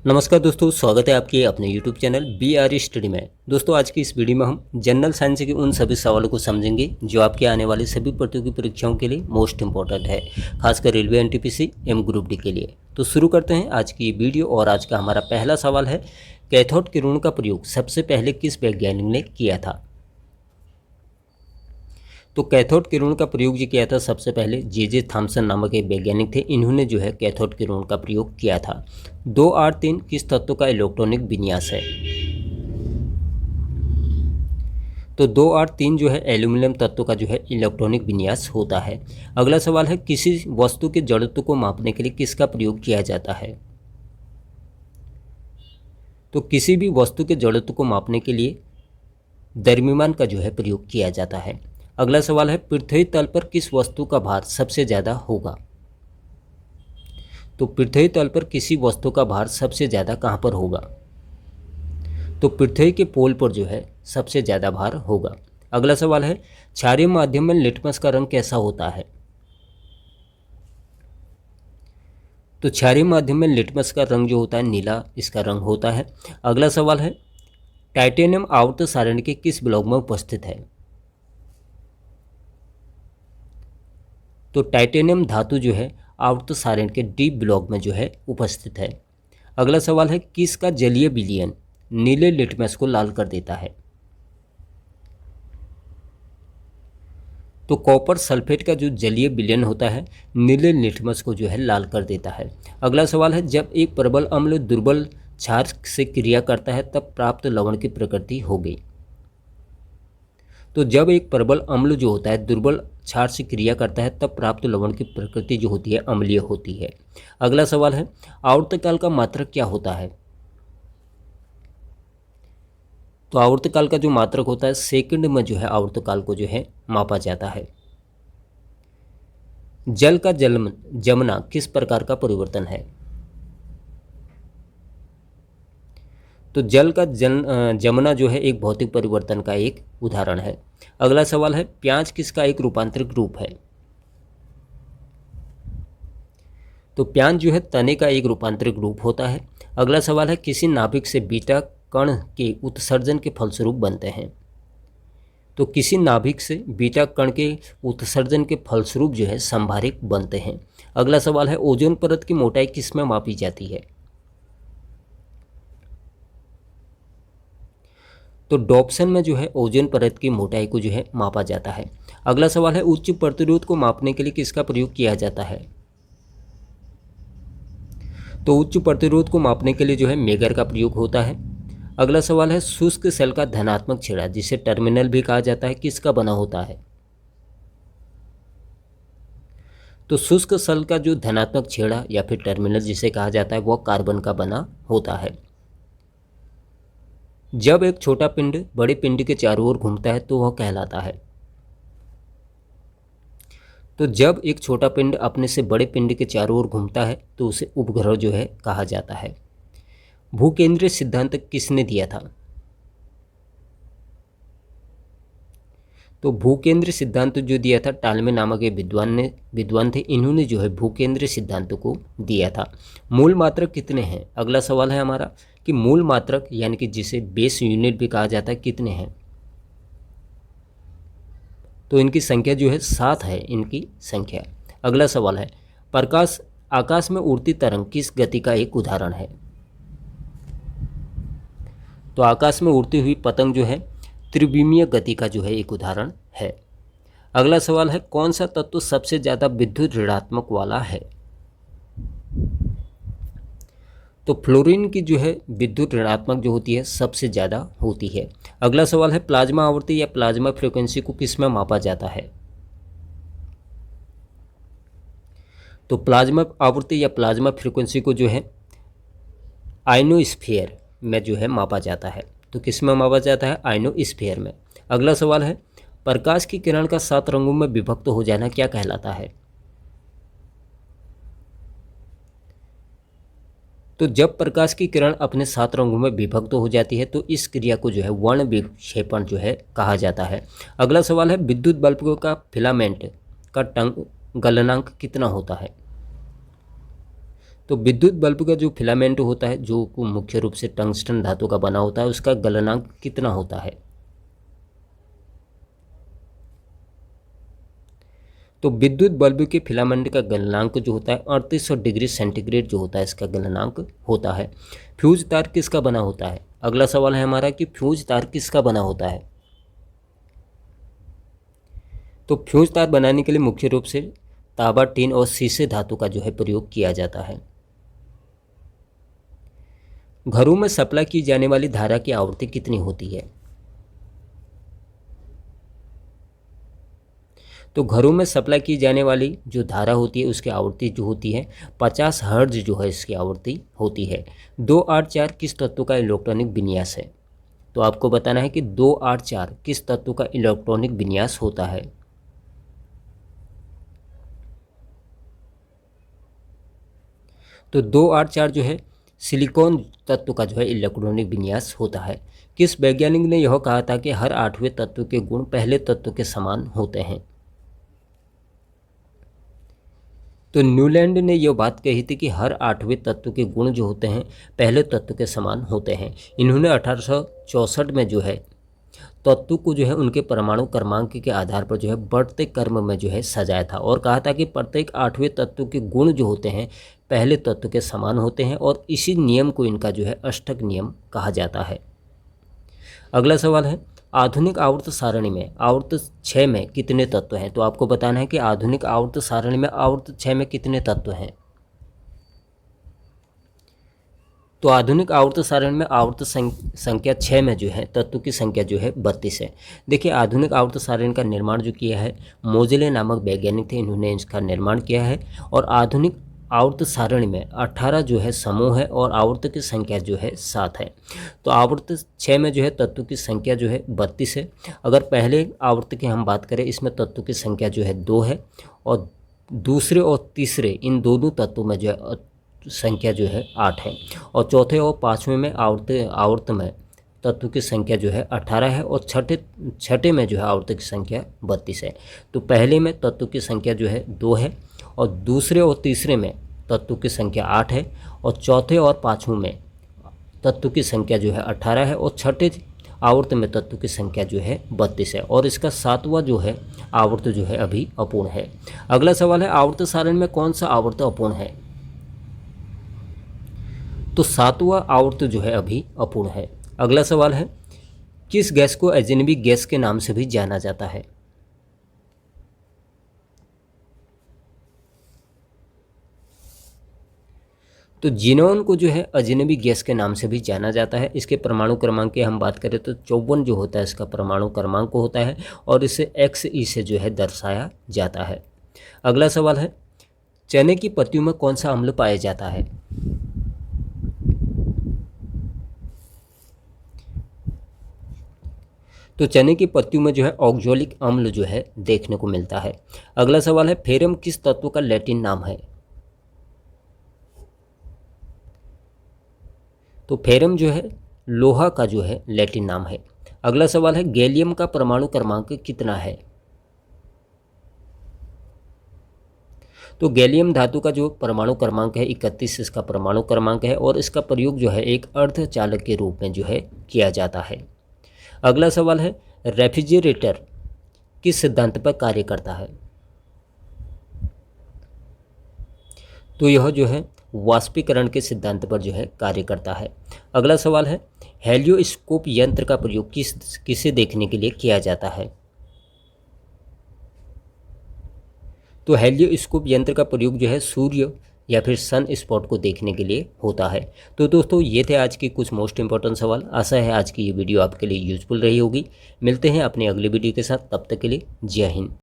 नमस्कार दोस्तों, स्वागत है आपके अपने YouTube channel B R study में। दोस्तों, आज की इस वीडियो में हम जनरल साइंस के उन सभी सवालों को समझेंगे जो आपके आने वाली सभी प्रतियोगी परीक्षाओं के लिए मोस्ट इंपॉर्टेंट है, खासकर रेलवे एनटीपीसी एम ग्रुप डी के लिए। तो शुरू करते हैं आज की वीडियो। और आज का हमारा पहला सवाल है, कैथोड किरणों का प्रयोग सबसे पहले किस वैज्ञानिक ने किया था? तो कैथोड किरणों का प्रयोग जो किया था सबसे पहले जे थॉमसन नामक एक वैज्ञानिक थे। इन्होंने जो है कैथोड किरणों का प्रयोग किया था। 2R3 किस तत्व का इलेक्ट्रॉनिक विन्यास है? तो 2R3 जो है एल्यूमिनियम तत्व का जो है इलेक्ट्रॉनिक विन्यास होता है। अगला सवाल है, किसी वस्तु के जड़त्व को मापने के लिए किसका प्रयोग किया जाता है? तो किसी भी वस्तु के जड़त्व को मापने के लिए द्रव्यमान का जो है प्रयोग किया जाता है। अगला सवाल है, पृथ्वी तल पर किस वस्तु का भार सबसे ज़्यादा होगा? तो पृथ्वी तल पर किसी वस्तु का भार सबसे ज़्यादा कहाँ पर होगा? तो पृथ्वी के पोल पर जो है सबसे ज़्यादा भार होगा। अगला सवाल है, क्षारीय माध्यम में लिटमस का रंग कैसा होता है? तो क्षारीय माध्यम में लिटमस का रंग जो होता है नीला इसका रंग होता है। अगला सवाल है, टाइटेनियम आवर्त सारणी के किस ब्लॉक में उपस्थित है? तो टाइटेनियम धातु जो है आवर्त सारणी के डी ब्लॉक में जो है उपस्थित है। अगला सवाल है, किसका जलीय विलयन नीले लिटमस को लाल कर देता है? तो कॉपर सल्फेट का जो जलीय विलयन होता है नीले लिटमस को जो है लाल कर देता है। अगला सवाल है, जब एक प्रबल अम्ल दुर्बल क्षार से क्रिया करता है तब प्राप्त लवण की प्रकृति हो गई। तो जब एक प्रबल अम्ल जो होता है दुर्बल क्षार से क्रिया करता है तब प्राप्त लवण की प्रकृति जो होती है अम्लीय होती है। अगला सवाल है, आवर्तकाल का मात्रक क्या होता है? तो आवर्तकाल का जो मात्रक होता है सेकंड में जो है आवर्तकाल को जो है मापा जाता है। जल का जमना किस प्रकार का परिवर्तन है? तो जल का जमना जो है एक भौतिक परिवर्तन का एक उदाहरण है। अगला सवाल है, प्याज किसका एक रूपांतरित रूप है? तो प्याज जो है तने का एक रूपांतरित रूप होता है। अगला सवाल है, किसी नाभिक से बीटा कण के उत्सर्जन के फलस्वरूप बनते हैं? तो किसी नाभिक से बीटा कण के उत्सर्जन के फलस्वरूप जो है संभारिक बनते हैं। अगला सवाल है, ओजोन परत की मोटाई किस में मापी जाती है? तो डॉप्सन में जो है ओजोन परत की मोटाई को जो है मापा जाता है। अगला सवाल है, उच्च प्रतिरोध को मापने के लिए किसका प्रयोग किया जाता है? तो उच्च प्रतिरोध को मापने के लिए जो है मेगर का प्रयोग होता है। अगला सवाल है, शुष्क सेल का धनात्मक छेड़ा जिसे टर्मिनल भी कहा जाता है किसका बना होता है? तो शुष्क सेल का जो धनात्मक छेड़ा या फिर टर्मिनल जिसे कहा जाता है वह कार्बन का बना होता है। जब एक छोटा पिंड बड़े पिंड के चारों ओर घूमता है तो वह कहलाता है? तो जब एक छोटा पिंड अपने से बड़े पिंड के चारों ओर घूमता है तो उसे उपग्रह जो है कहा जाता है। भूकेंद्रीय सिद्धांत किसने दिया था? तो भूकेंद्रीय सिद्धांत जो दिया था टालमे नामक एक विद्वान थे। इन्होंने जो है भूकेंद्रीय सिद्धांत को दिया था। मूल मात्रक कितने हैं? अगला सवाल है हमारा कि मूल मात्रक यानी कि जिसे बेस यूनिट भी कहा जाता है कितने हैं? तो इनकी संख्या जो है 7 है इनकी संख्या। अगला सवाल है, प्रकाश आकाश में उड़ती तरंग किस गति का एक उदाहरण है? तो आकाश में उड़ती हुई पतंग जो है त्रिविमीय गति का जो है एक उदाहरण है। अगला सवाल है, कौन सा तत्व सबसे ज़्यादा विद्युत ऋणात्मक वाला है? तो फ्लोरीन की जो है विद्युत ऋणात्मक जो होती है सबसे ज़्यादा होती है। अगला सवाल है, प्लाज्मा आवृत्ति या प्लाज्मा फ्रीक्वेंसी को किस में मापा जाता है? तो प्लाज्मा आवृत्ति या प्लाज्मा फ्रीक्वेंसी को जो है आयनोस्फीयर में जो है मापा जाता है। तो किस में मापा जाता है? आयनोस्फीयर में। अगला सवाल है, प्रकाश की किरण का 7 रंगों में विभक्त हो जाना क्या कहलाता है? तो जब प्रकाश की किरण अपने 7 रंगों में विभक्त हो जाती है तो इस क्रिया को जो है वर्ण विक्षेपण जो है कहा जाता है। अगला सवाल है, विद्युत बल्ब का फिलामेंट का गलनांक कितना होता है? तो विद्युत बल्ब का जो फिलामेंट होता है, जो मुख्य रूप से टंगस्टन धातु का बना होता है, उसका गलनांक कितना होता है? तो विद्युत बल्ब के फिलामेंट का गलनांक जो होता है 3800 डिग्री सेंटीग्रेड जो होता है, इसका गलनांक होता है। फ्यूज तार किसका बना होता है? अगला सवाल है हमारा कि फ्यूज तार किसका बना होता है? तो फ्यूज तार बनाने के लिए मुख्य रूप से तांबा, टीन और शीशे धातु का जो है प्रयोग किया जाता है। घरों में सप्लाई की जाने वाली धारा की आवृत्ति कितनी होती है? तो घरों में सप्लाई की जाने वाली जो धारा होती है उसकी आवृत्ति जो होती है 50 हर्ट्ज जो है इसकी आवृत्ति होती है। 284 किस तत्व का इलेक्ट्रॉनिक विन्यास है? तो आपको बताना है कि 284 किस तत्व का इलेक्ट्रॉनिक विन्यास होता है। तो 284 जो है सिलिकॉन तत्व का जो है इलेक्ट्रॉनिक विन्यास होता है। किस वैज्ञानिक ने यह कहा था कि हर 8वें तत्व के गुण पहले तत्व के समान होते हैं? तो न्यूलैंड ने यह बात कही थी कि हर 8वें तत्व के गुण जो होते हैं पहले तत्व के समान होते हैं। इन्होंने 1864 में जो है तत्व को जो है उनके परमाणु क्रमांक के आधार पर जो है बढ़ते क्रम में जो है सजाया था और कहा था कि प्रत्येक 8वें तत्व के गुण जो होते हैं पहले तत्व के समान होते हैं और इसी नियम को इनका जो है अष्टक नियम कहा जाता है। अगला सवाल है आधुनिक आवर्त सारणी में आवर्त 6 में कितने तत्व हैं? तो आपको बताना है कि आधुनिक आवर्त सारणी में आवर्त 6 में कितने तत्व हैं। तो आधुनिक आवर्त सारणी में आवर्त संख्या 6 में जो है तत्व की संख्या जो है 32 है। देखिए आधुनिक आवर्त सारणी का निर्माण जो किया है मोजेले नामक वैज्ञानिक थे, इन्होंने इसका निर्माण किया है। और आधुनिक आवर्त सारणी में 18 जो है समूह है और आवर्त की संख्या जो है 7 है। तो आवर्त 6 में जो है तत्व की संख्या जो है 32 है। अगर पहले आवर्त की हम बात करें इसमें तत्व की संख्या जो है 2 है और दूसरे और तीसरे इन दोनों तत्वों में जो है संख्या जो है 8 है और चौथे और पाँचवें में आवर्त में तत्व की संख्या जो है 18 है और छठे में जो है आवर्त की संख्या 32 है। तो पहले में तत्व की संख्या जो है 2 है और दूसरे और तीसरे में तत्व की संख्या 8 है और चौथे और पाँचवें में तत्व की संख्या जो है 18 है और छठे आवर्त में तत्व की संख्या जो है 32 है और इसका 7वां जो है आवर्त जो है अभी अपूर्ण है। अगला सवाल है आवर्त सारणी में कौन सा आवर्त अपूर्ण है? तो 7वां आवर्त जो है अभी अपूर्ण है। अगला सवाल है किस गैस को अजनबी गैस के नाम से भी जाना जाता है? तो जिनोन को जो है अजनबी गैस के नाम से भी जाना जाता है। इसके परमाणु क्रमांक की हम बात करें तो 54 जो होता है इसका परमाणु क्रमांक होता है और इसे XE से जो है दर्शाया जाता है। अगला सवाल है चने की पत्तियों में कौन सा अम्ल पाया जाता है? तो चने की पत्तियों में जो है ऑक्जेलिक अम्ल जो है देखने को मिलता है। अगला सवाल है फेरम किस तत्व का लैटिन नाम है? तो फेरम जो है लोहा का जो है लैटिन नाम है। अगला सवाल है गैलियम का परमाणु क्रमांक कितना है? तो गैलियम धातु का जो परमाणु क्रमांक है 31 इसका परमाणु क्रमांक है और इसका प्रयोग जो है एक अर्धचालक के रूप में जो है किया जाता है। अगला सवाल है रेफ्रिजरेटर किस सिद्धांत पर कार्य करता है? तो यह जो है वाष्पीकरण के सिद्धांत पर जो है कार्य करता है। अगला सवाल है हेलियोस्कोप यंत्र का प्रयोग किसे देखने के लिए किया जाता है? तो हेलियोस्कोप यंत्र का प्रयोग जो है सूर्य या फिर सन स्पॉट को देखने के लिए होता है। तो दोस्तों ये थे आज के कुछ मोस्ट इंपॉर्टेंट सवाल। आशा है आज की ये वीडियो आपके लिए यूजफुल रही होगी। मिलते हैं अपने अगले वीडियो के साथ, तब तक के लिए जय हिंद।